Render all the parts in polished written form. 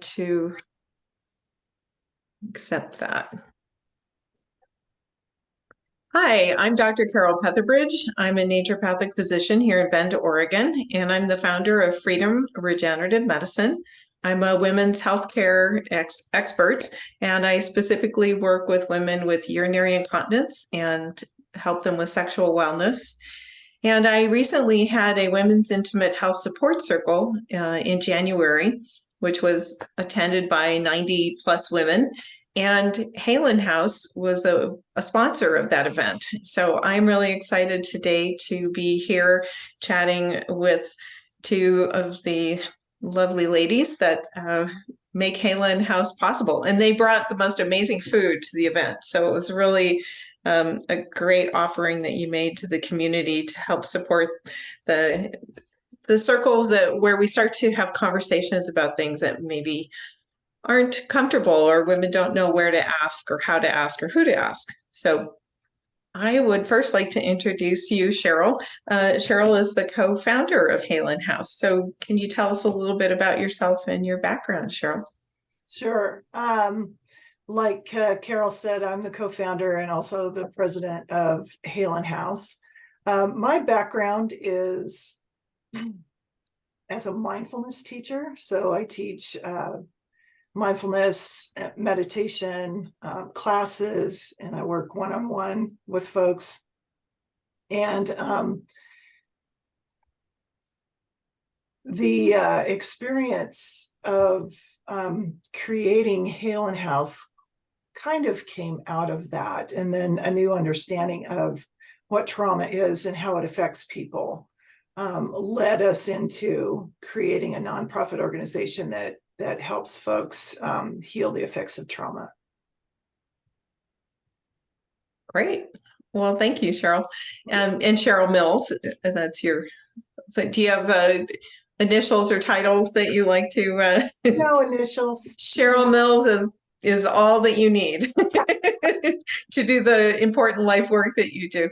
to accept that. Hi, I'm Dr. Cheryl Petherbridge. I'm a naturopathic physician here in Bend, Oregon, and I'm the founder of Freedom Regenerative Medicine. I'm a women's healthcare expert, and I specifically work with women with urinary incontinence and help them with sexual wellness. And I recently had a women's intimate health support circle in January, which was attended by 90 plus women. And Haelan House was a sponsor of that event. So I'm really excited today to be here chatting with two of the lovely ladies that make Haelan House possible. And they brought the most amazing food to the event. So it was really a great offering that you made to the community to help support the circles where we start to have conversations about things that maybe aren't comfortable, or women don't know where to ask or how to ask or who to ask. So I would first like to introduce you, Cheryl. Cheryl is the co-founder of Haelan House. So can you tell us a little bit about yourself and your background, Cheryl? Sure. Like Carol said, I'm the co-founder and also the president of Haelan House. My background is as a mindfulness teacher. So I teach mindfulness, meditation classes, and I work one-on-one with folks. And the experience of creating Haelan House kind of came out of that, and then a new understanding of what trauma is and how it affects people led us into creating a nonprofit organization that helps folks heal the effects of trauma. Great. Well, thank you, Cheryl. And Cheryl Mills, that's your, so do you have initials or titles that you like to? No initials. Cheryl Mills is all that you need to do the important life work that you do.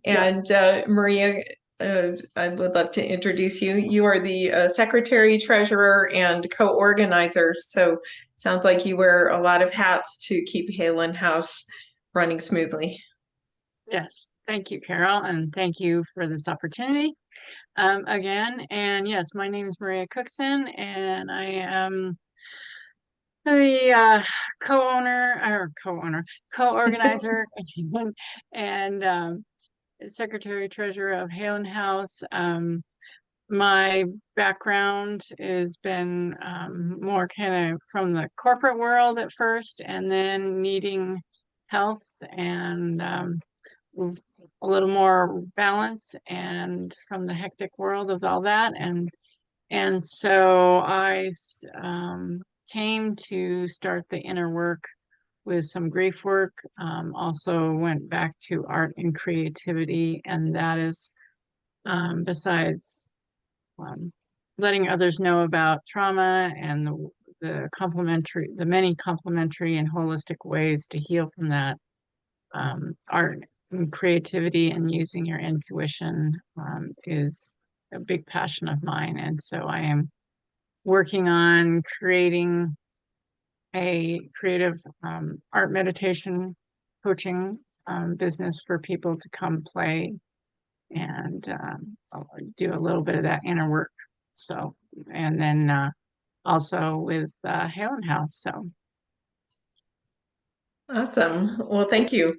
And Maria, I would love to introduce you. You are the secretary, treasurer, and co-organizer. So it sounds like you wear a lot of hats to keep Haelan House running smoothly. Yes, thank you, Carol, and thank you for this opportunity again. And yes, my name is Maria Cookson, and I am the co-organizer, and secretary treasurer of Haelan House. My background has been more kind of from the corporate world at first, and then needing health and a little more balance, and from the hectic world of all that, and so I came to start the inner work with some grief work. Also went back to art and creativity, and that is besides letting others know about trauma and the many complementary and holistic ways to heal from that. Art and creativity and using your intuition is a big passion of mine, and so I am working on creating a creative art meditation coaching business for people to come play, and I'll do a little bit of that inner work. So, and then also with Haelan House. So awesome. Well, thank you.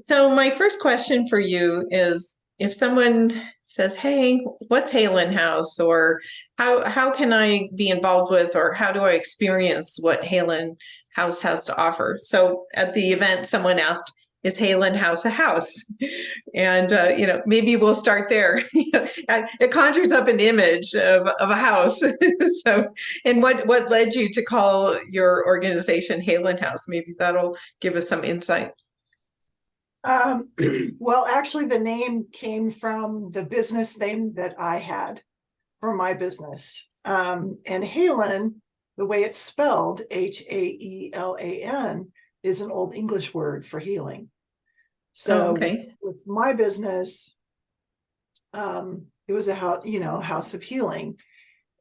So my first question for you is, if someone says, hey, what's Haelan House, or how can I be involved with, or how do I experience what Haelan House has to offer? So at the event, someone asked, is Haelan House a house? And, maybe we'll start there. It conjures up an image of a house. So, and what led you to call your organization Haelan House? Maybe that'll give us some insight. Well, actually, the name came from the business name that I had for my business. And Haelan, the way it's spelled, Haelan, is an Old English word for healing. So with my business, it was a house of healing.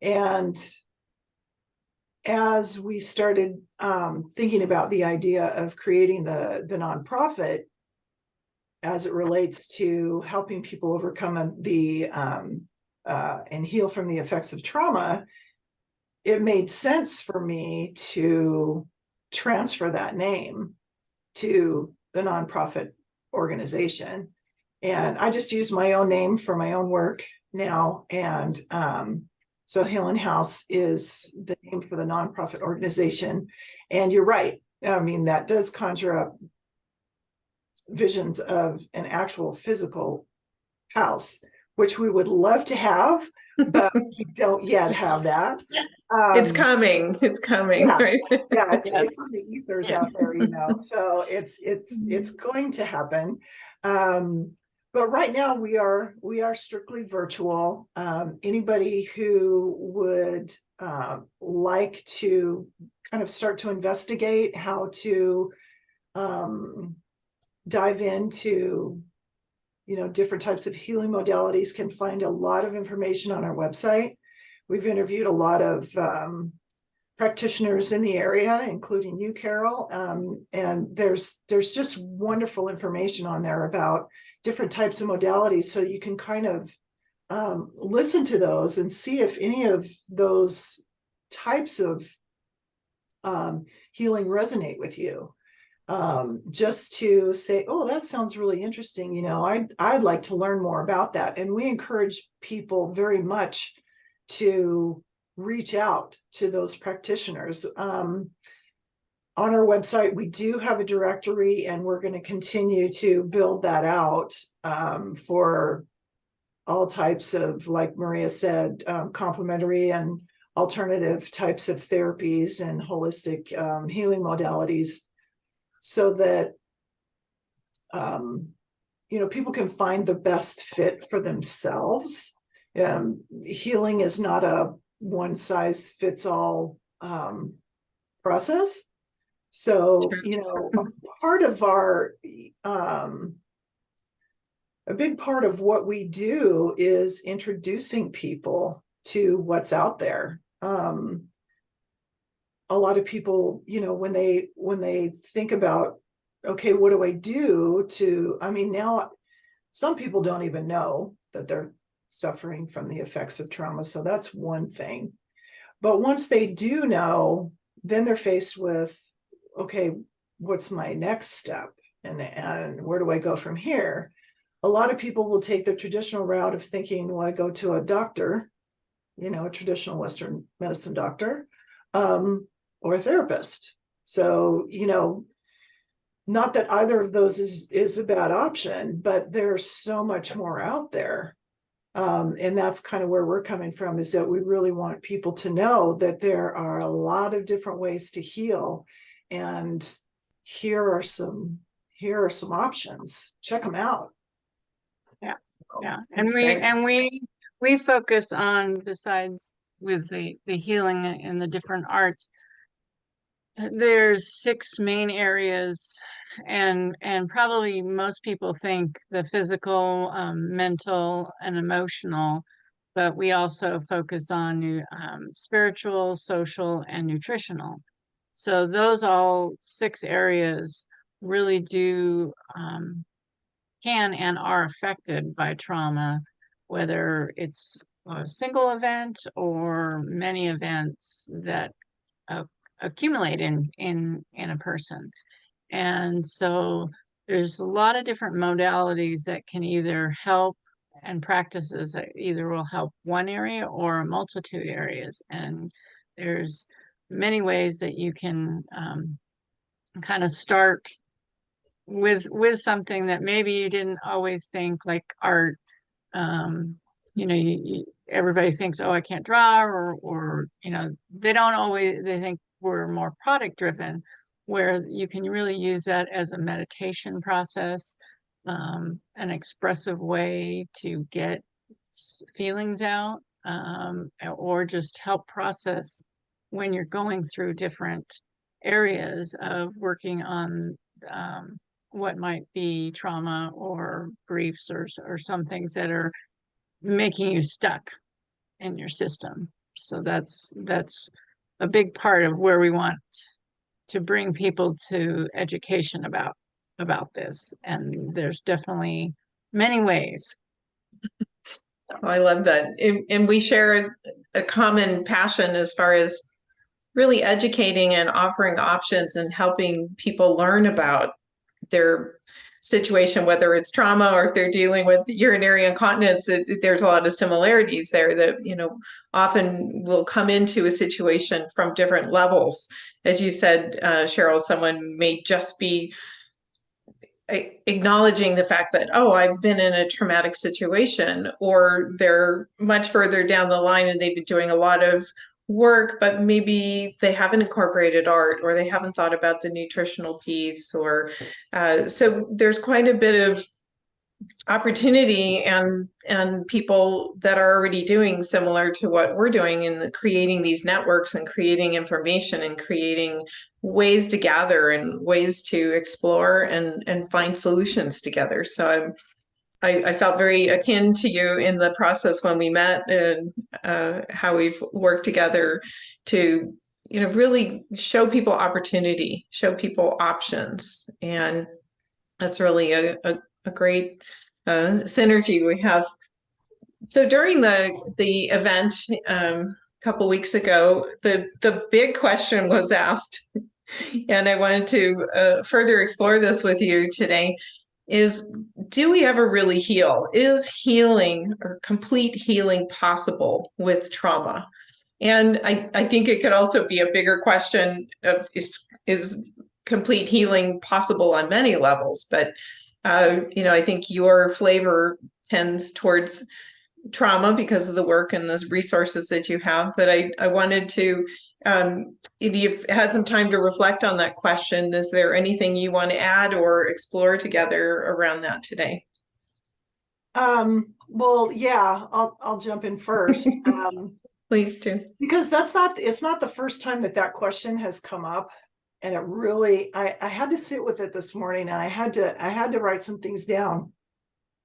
And as we started thinking about the idea of creating the nonprofit as it relates to helping people overcome the and heal from the effects of trauma, it made sense for me to transfer that name to the nonprofit organization. And I just use my own name for my own work now. And so Haelan House is the name for the nonprofit organization. And you're right. I mean, that does conjure up visions of an actual physical house, which we would love to have, but we don't yet have that. It's coming. It's coming. Yeah, Right? yeah, it's Yes. in the ethers Yes. out there, you know. So it's going to happen. But right now we are strictly virtual. Anybody who would like to kind of start to investigate how to dive into, you know, different types of healing modalities can find a lot of information on our website. We've interviewed a lot of practitioners in the area, including you, Carol. And there's just wonderful information on there about different types of modalities. So you can kind of listen to those and see if any of those types of healing resonate with you. Just to say, oh, that sounds really interesting. You know, I'd like to learn more about that. And we encourage people very much to reach out to those practitioners. On our website, we do have a directory, and we're going to continue to build that out for all types of, like Maria said, complementary and alternative types of therapies and holistic healing modalities, so that you know, people can find the best fit for themselves. Healing is not a one size fits all process. So, True. you know, part of our a big part of what we do is introducing people to what's out there. A lot of people, you know, when they think about, okay, what do I do to, I mean, now some people don't even know that they're suffering from the effects of trauma. So that's one thing. But once they do know, then they're faced with, okay, what's my next step? And where do I go from here? A lot of people will take the traditional route of thinking, well, I go to a doctor, you know, a traditional Western medicine doctor, or a therapist. So, you know, not that either of those is a bad option, but there's so much more out there. And that's kind of where we're coming from, is that we really want people to know that there are a lot of different ways to heal. And here are some options. Check them out. Yeah. And we focus on, besides with the healing and the different arts, there's 6 main areas, and probably most people think the physical, mental, and emotional, but we also focus on spiritual, social, and nutritional. So those all 6 areas really do can and are affected by trauma, whether it's a single event or many events that accumulate in a person. And so there's a lot of different modalities that can either help, and practices that either will help one area or a multitude areas. And there's many ways that you can kind of start with something that maybe you didn't always think, like art. You know, everybody thinks, oh, I can't draw, or you know, they don't always, they think we're more product driven, where you can really use that as a meditation process, an expressive way to get feelings out, or just help process when you're going through different areas of working on what might be trauma or griefs, or some things that are making you stuck in your system. So that's a big part of where we want to bring people to education about this. And there's definitely many ways. I love that. And we share a common passion as far as really educating and offering options and helping people learn about their situation, whether it's trauma or if they're dealing with urinary incontinence. There's a lot of similarities there that, often will come into a situation from different levels. As you said, Cheryl, someone may just be acknowledging the fact that, oh, I've been in a traumatic situation, or they're much further down the line and they've been doing a lot of work, but maybe they haven't incorporated art, or they haven't thought about the nutritional piece, or so there's quite a bit of opportunity and people that are already doing similar to what we're doing in creating these networks and creating information and creating ways to gather and ways to explore and find solutions together. So I felt very akin to you in the process when we met, and how we've worked together to really show people opportunity, show people options, and that's really a great synergy we have. So during the event a couple weeks ago, the big question was asked, and I wanted to further explore this with you today, is, do we ever really heal? Is healing or complete healing possible with trauma? And I think it could also be a bigger question of, is complete healing possible on many levels? But I think your flavor tends towards trauma because of the work and the resources that you have. But I wanted to, if you've had some time to reflect on that question, is there anything you want to add or explore together around that today? Well, yeah, I'll jump in first. Please do. Because it's not the first time that question has come up. And it really, I had to sit with it this morning, and I had to write some things down,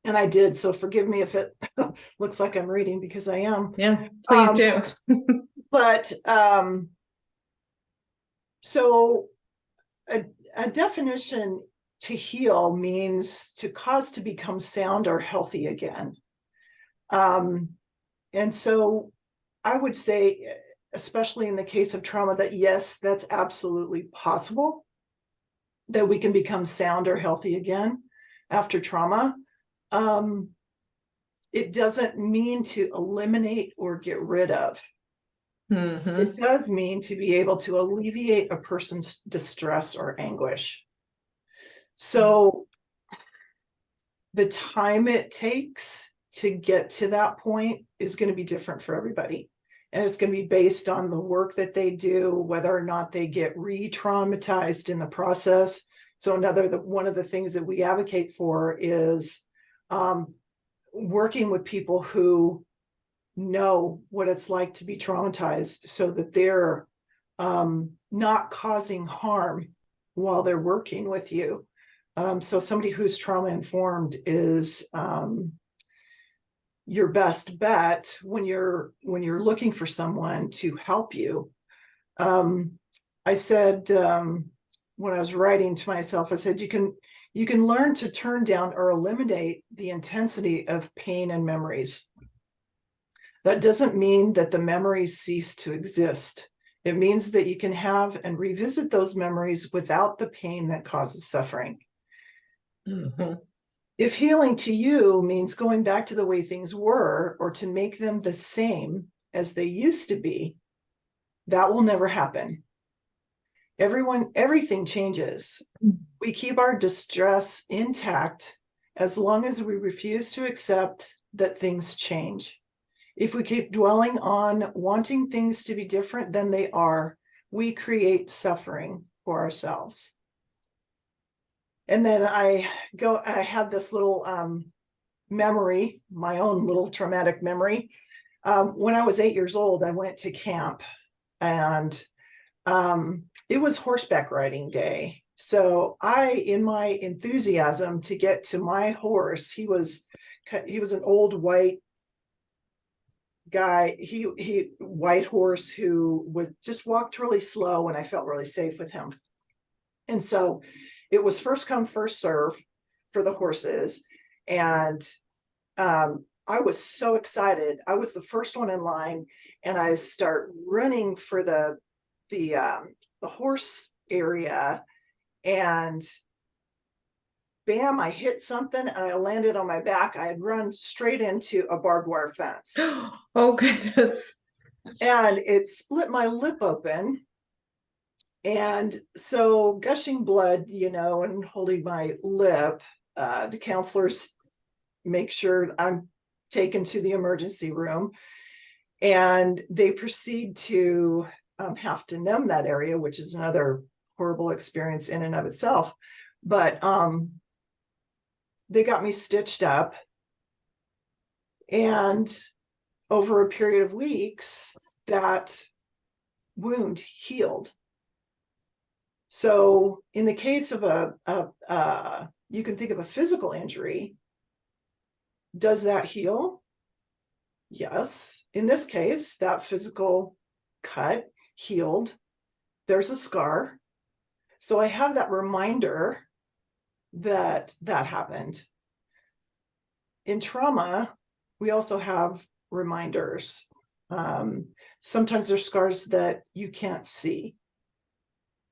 and I did. So forgive me if it looks like I'm reading, because I am. Yeah, please do. But so a definition to heal means to cause to become sound or healthy again. And so I would say, especially in the case of trauma, that yes, that's absolutely possible, that we can become sound or healthy again after trauma. It doesn't mean to eliminate or get rid of. Mm-hmm. It does mean to be able to alleviate a person's distress or anguish. So the time it takes to get to that point is going to be different for everybody. And it's going to be based on the work that they do, whether or not they get re-traumatized in the process. So one of the things that we advocate for is working with people who know what it's like to be traumatized, so that they're not causing harm while they're working with you. So somebody who's trauma informed is your best bet when you're looking for someone to help you. I said, when I was writing to myself, I said, you can learn to turn down or eliminate the intensity of pain and memories. That doesn't mean that the memories cease to exist. It means that you can have and revisit those memories without the pain that causes suffering. Mm-hmm. If healing to you means going back to the way things were, or to make them the same as they used to be, that will never happen. Everything changes. We keep our distress intact as long as we refuse to accept that things change. If we keep dwelling on wanting things to be different than they are, we create suffering for ourselves. And then I have this little memory, my own little traumatic memory. When I was 8 years old, I went to camp, and it was horseback riding day. So in my enthusiasm to get to my horse, he was an old white guy, he white horse who would just walked really slow, and I felt really safe with him. And so it was first come, first serve for the horses. And I was so excited. I was the first one in line, and I start running for the horse area, and bam, I hit something and I landed on my back. I had run straight into a barbed wire fence. Oh, goodness. And it split my lip open. And so gushing blood, and holding my lip, the counselors make sure I'm taken to the emergency room, and they proceed to have to numb that area, which is another horrible experience in and of itself. But they got me stitched up, and over a period of weeks, that wound healed. So in the case of you can think of a physical injury, does that heal? Yes. In this case, that physical cut healed. There's a scar. So I have that reminder that happened. In trauma, we also have reminders. Sometimes there's scars that you can't see,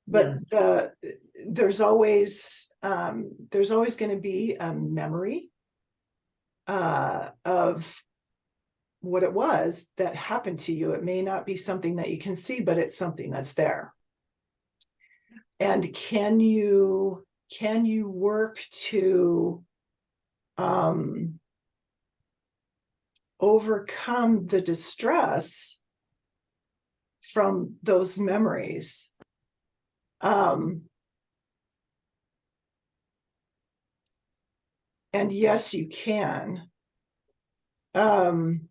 but there's always going to be a memory of what it was that happened to you. It may not be something that you can see, but it's something that's there. And can you work to overcome the distress from those memories? And yes, you can. Do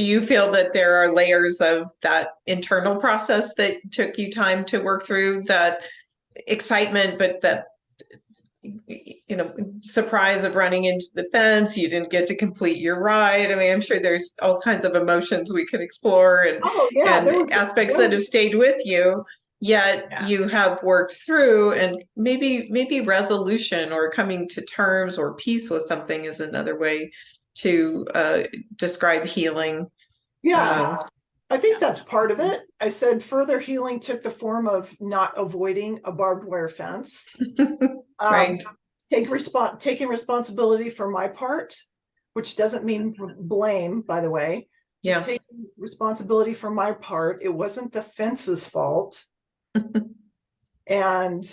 you feel that there are layers of that internal process that took you time to work through, that excitement, but that, surprise of running into the fence, you didn't get to complete your ride? I mean, I'm sure there's all kinds of emotions we could explore, and aspects that have stayed with you, yet you have worked through, and maybe resolution or coming to terms or peace with something is another way to describe healing. I think that's part of it. I said further healing took the form of not avoiding a barbed wire fence. Right. Taking responsibility for my part, which doesn't mean blame, by the way. Just taking responsibility for my part. It wasn't the fence's fault. And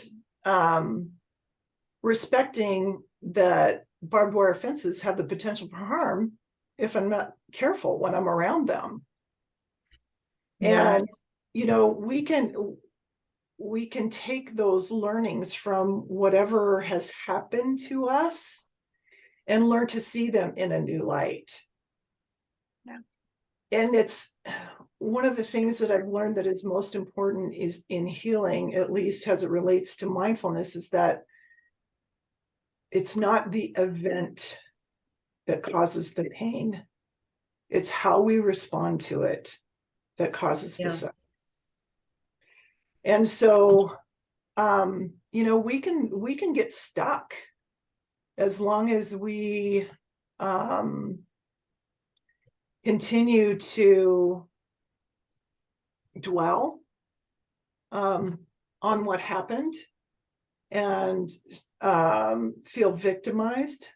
respecting that barbed wire fences have the potential for harm if I'm not careful when I'm around them. And we can take those learnings from whatever has happened to us and learn to see them in a new light. And it's one of the things that I've learned that is most important is in healing, at least as it relates to mindfulness, is that it's not the event that causes the pain. It's how we respond to it that causes the suffering. And so, we can get stuck as long as we continue to dwell on what happened and feel victimized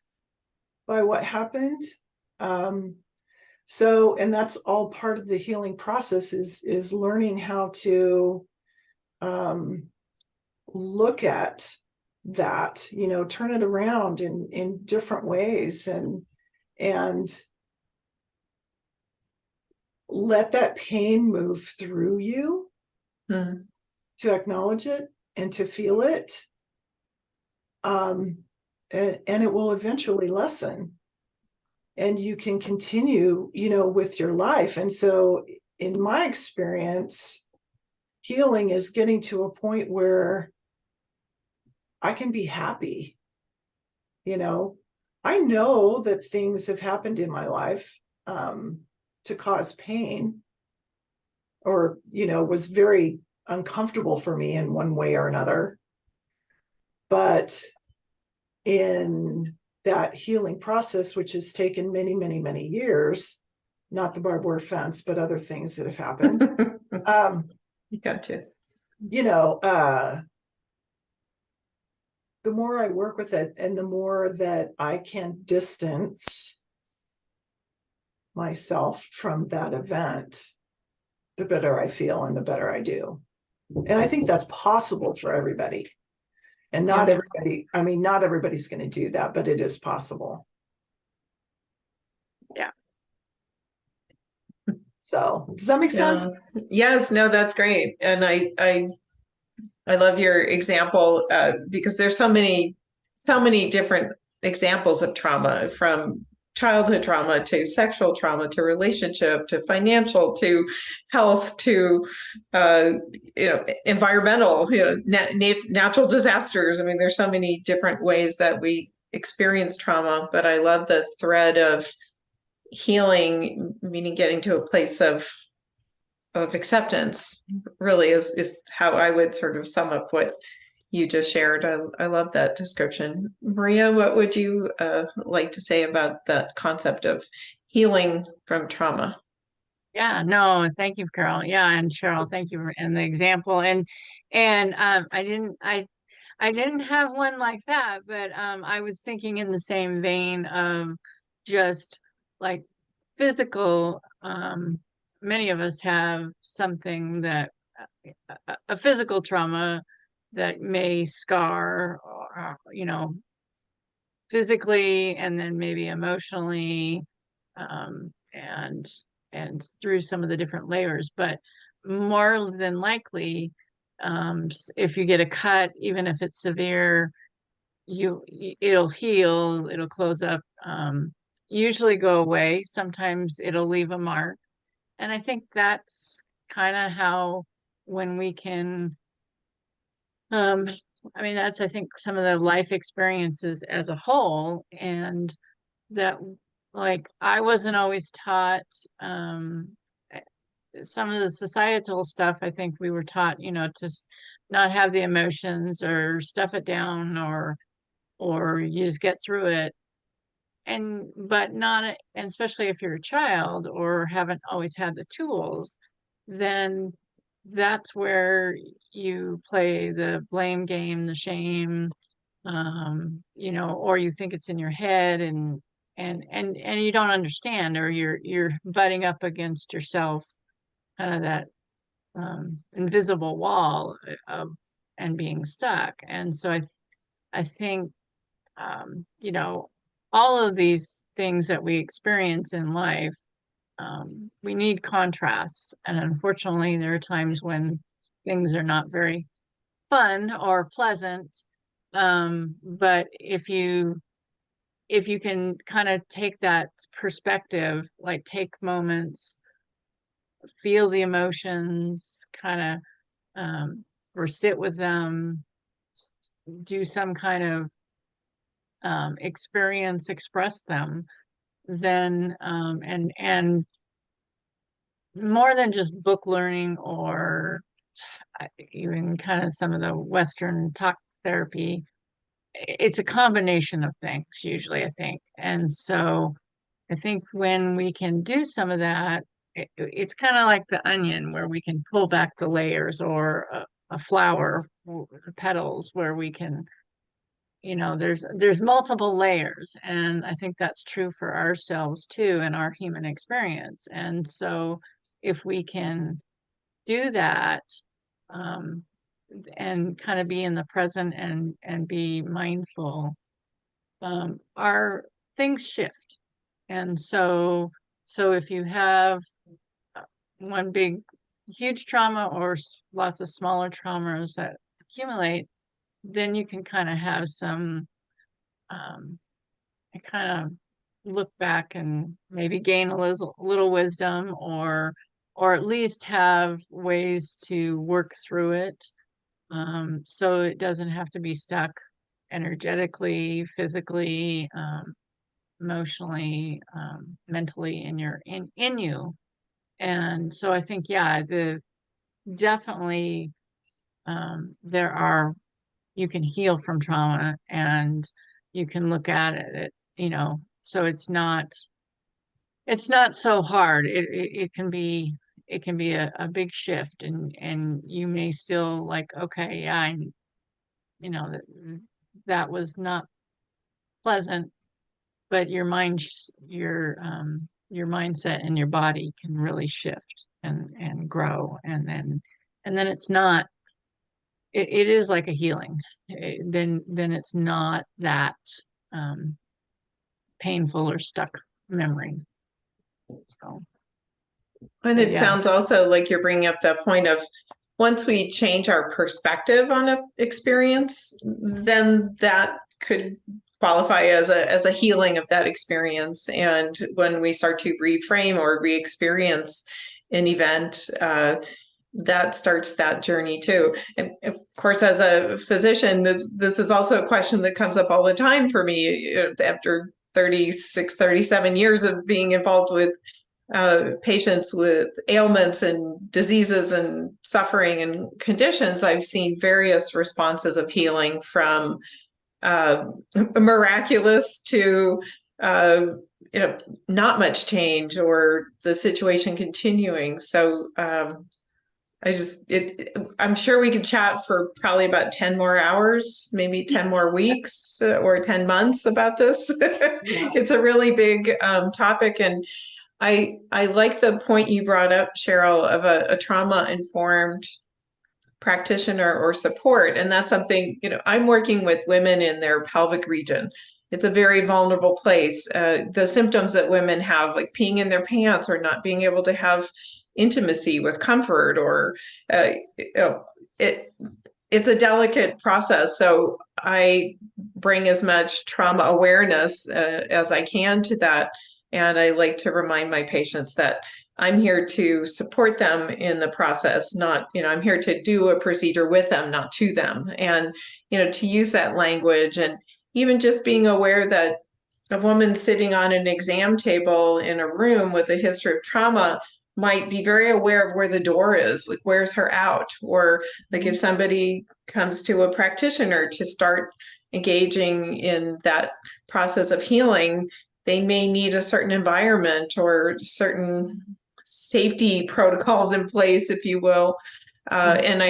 by what happened. And that's all part of the healing process is learning how to look at that, turn it around in different ways, and let that pain move through you, to acknowledge it and to feel it. And it will eventually lessen, and you can continue, with your life. And so in my experience, healing is getting to a point where I can be happy. I know that things have happened in my life to cause pain, or, was very uncomfortable for me in one way or another. But in that healing process, which has taken many, many, many years, not the barbed wire fence, but other things that have happened. Gotcha. The more I work with it and the more that I can distance myself from that event, the better I feel and the better I do. And I think that's possible for everybody. And not everybody, not everybody's going to do that, but it is possible. Yeah. So does that make sense? Yes, no, that's great. And I love your example because there's so many different examples of trauma, from childhood trauma to sexual trauma to relationship to financial to health to environmental, natural disasters. I mean, there's so many different ways that we experience trauma, but I love the thread of healing, meaning getting to a place of acceptance, really is how I would sort of sum up what you just shared. I love that description. Maria, what would you like to say about that concept of healing from trauma? Yeah, no, thank you, Carol. Yeah, and Cheryl, thank you for and the example. And I didn't have one like that, but I was thinking in the same vein of just like physical. Many of us have something that a physical trauma that may scar, physically and then maybe emotionally, and through some of the different layers. But more than likely, if you get a cut, even if it's severe, it'll heal, it'll close up, usually go away. Sometimes it'll leave a mark. And I think that's kind of how, when we can, that's, I think, some of the life experiences as a whole. And that, like, I wasn't always taught, eh, some of the societal stuff. I think we were taught, to not have the emotions or stuff it down, or you just get through it. But not, and especially if you're a child or haven't always had the tools, then that's where you play the blame game, the shame, or you think it's in your head, and you don't understand, or you're butting up against yourself, kind of that invisible wall of and being stuck. And so I think, all of these things that we experience in life, we need contrasts. And unfortunately, there are times when things are not very fun or pleasant. But if you can kind of take that perspective, like take moments, feel the emotions, kind of, or sit with them, do some kind of express them, then, and more than just book learning, or even kind of some of the Western talk therapy, it's a combination of things usually, I think. And so I think when we can do some of that, it's kind of like the onion, where we can pull back the layers, or a flower petals, where we can, there's multiple layers. And I think that's true for ourselves too, in our human experience. And so if we can do that, um, and kind of be in the present, and be mindful, our things shift. And so if you have one big huge trauma, or lots of smaller traumas that accumulate, then you can kind of have some, kind of look back and maybe gain a little wisdom, or at least have ways to work through it, so it doesn't have to be stuck energetically, physically. emotionally, mentally in you. And so I think, yeah, definitely, you can heal from trauma, and you can look at it, so it's not so hard. It can be, a big shift, and you may still like, okay, yeah, that was not pleasant, but your mindset and your body can really shift and grow, and then it's not, it is like a healing. Then it's not that um painful or stuck memory. So, And but it yeah. sounds also like you're bringing up the point of once we change our perspective on an experience, then that could qualify as a healing of that experience. And when we start to reframe or re-experience an event, that starts that journey too. And of course, as a physician, this is also a question that comes up all the time for me after 36, 37 years of being involved with patients with ailments and diseases and suffering and conditions. I've seen various responses of healing, from miraculous to not much change, or the situation continuing. So I'm sure we could chat for probably about 10 more hours, maybe 10 more weeks, or 10 months about this. It's a really big topic. And I like the point you brought up, Cheryl, of a trauma-informed practitioner or support. And that's something, I'm working with women in their pelvic region. It's a very vulnerable place. The symptoms that women have, like peeing in their pants or not being able to have intimacy with comfort, or it's a delicate process. So I bring as much trauma awareness as I can to that. And I like to remind my patients that I'm here to support them in the process, not, I'm here to do a procedure with them, not to them. And, to use that language, and even just being aware that a woman sitting on an exam table in a room with a history of trauma might be very aware of where the door is, like where's her out, or like if somebody comes to a practitioner to start engaging in that process of healing, they may need a certain environment or certain safety protocols in place, if you will. And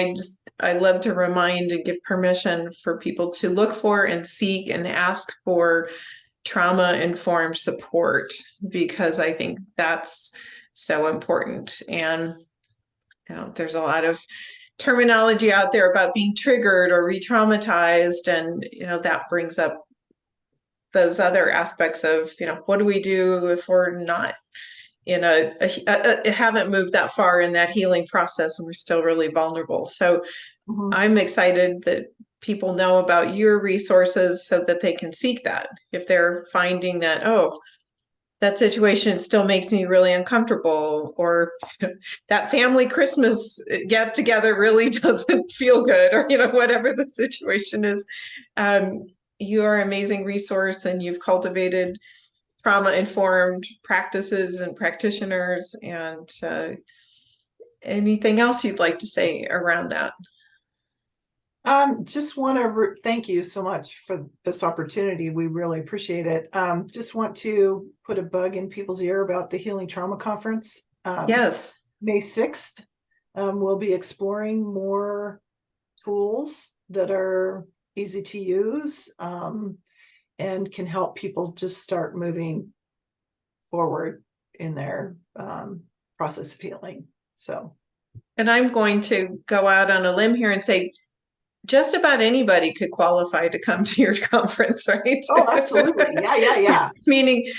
I love to remind and give permission for people to look for and seek and ask for trauma-informed support, because I think that's so important. And there's a lot of terminology out there about being triggered or re-traumatized, and that brings up those other aspects of what do we do if we're not in haven't moved that far in that healing process, and we're still really vulnerable. So I'm excited that people know about your resources so that they can seek that if they're finding that, oh, that situation still makes me really uncomfortable, or that family Christmas get together really doesn't feel good, or whatever the situation is. You are an amazing resource, and you've cultivated trauma-informed practices and practitioners. And anything else you'd like to say around that? Just want to thank you so much for this opportunity. We really appreciate it. Just want to put a bug in people's ear about the Healing Trauma Conference. Yes. May 6th. We'll be exploring more tools that are easy to use and can help people just start moving forward in their process of healing. So, and I'm going to go out on a limb here and say just about anybody could qualify to come to your conference, right? Oh, absolutely. Yeah. Meaning,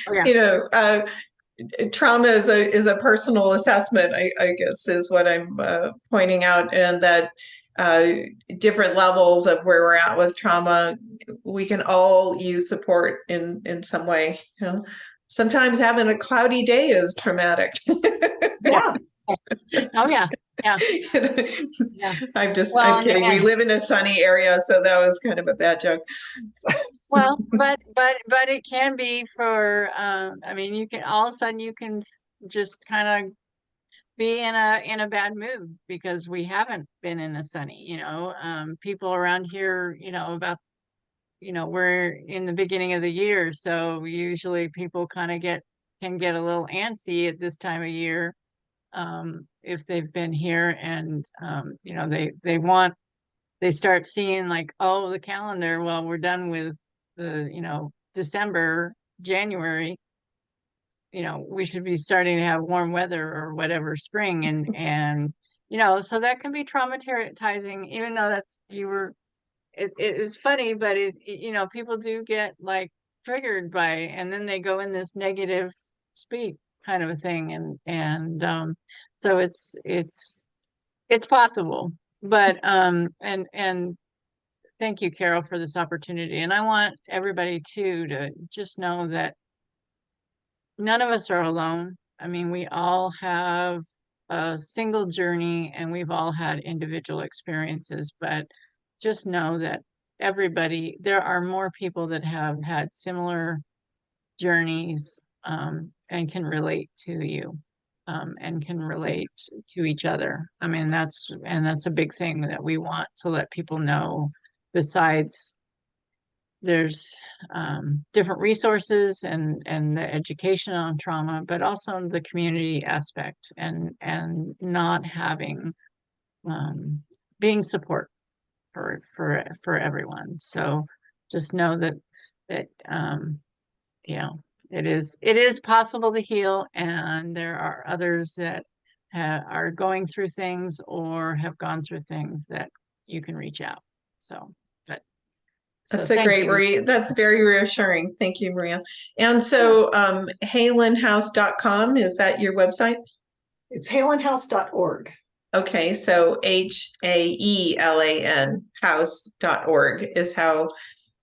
trauma is a personal assessment, I guess, is what I'm pointing out, and that different levels of where we're at with trauma, we can all use support in some way. Sometimes having a cloudy day is traumatic. Yeah. Oh yeah. Yeah. I'm kidding. We live in a sunny area, so that was kind of a bad joke. Well, but it can be for, I mean, you can, all of a sudden you can just kind of be in a bad mood because we haven't been in a sunny, people around here, about, we're in the beginning of the year, so usually people kind of can get a little antsy at this time of year, if they've been here, and they start seeing like, oh, the calendar, well, we're done with the, December, January, we should be starting to have warm weather or whatever, spring, and so that can be traumatizing, even though it is funny, but people do get like triggered by, and then they go in this negative speak kind of a thing, and so it's possible, but and thank you, Carol, for this opportunity, and I want everybody to just know that none of us are alone. I mean, we all have a single journey and we've all had individual experiences, but just know that there are more people that have had similar journeys, and can relate to you, and can relate to each other. I mean, that's a big thing that we want to let people know. Besides, there's different resources and the education on trauma, but also the community aspect, and not having, being support for everyone. So just know that it is possible to heal, and there are others that are going through things or have gone through things that you can reach out. So, but That's so a thank great you. that's very reassuring. Thank you, Maria. And so haelanhouse.com, is that your website? It's haelanhouse.org. Okay, so HAELAN house.org is how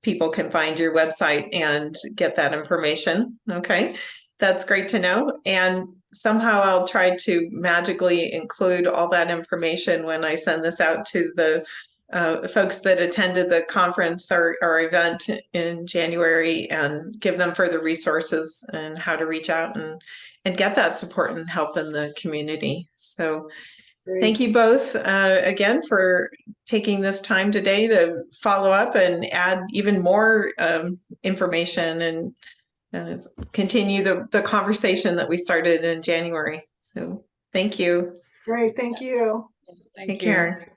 people can find your website and get that information. Okay, that's great to know. And somehow I'll try to magically include all that information when I send this out to the folks that attended the conference or event in January, and give them further resources and how to reach out and get that support and help in the community. So thank you both again for taking this time today to follow up and add even more information and continue the conversation that we started in January. So thank you. Great. Thank you. Thank Take you. care.